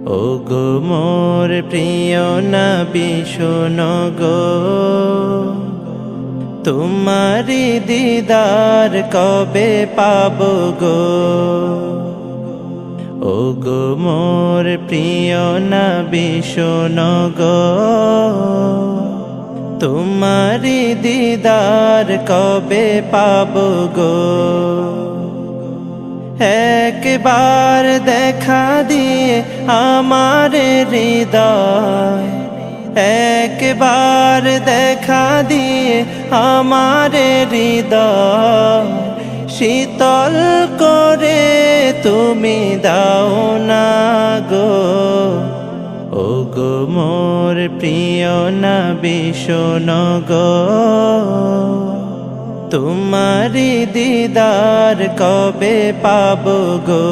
ও গো মোর প্রিয় নবী শোনো গো, তোমারি দিদার কবে পাবো গো। ও গো মোর প্রিয় নবী শোনো গো, তোমারি দিদার কবে পাবো গো। একবার দেখা দিয়ে আমার হৃদয়, একবার দেখা দিয়ে আমার হৃদয় শীতল করে তুমি দাও না গো। ও গো মোর প্রিয় নবী শোনো গো, তোমারি দিদার কবে পাবো গো।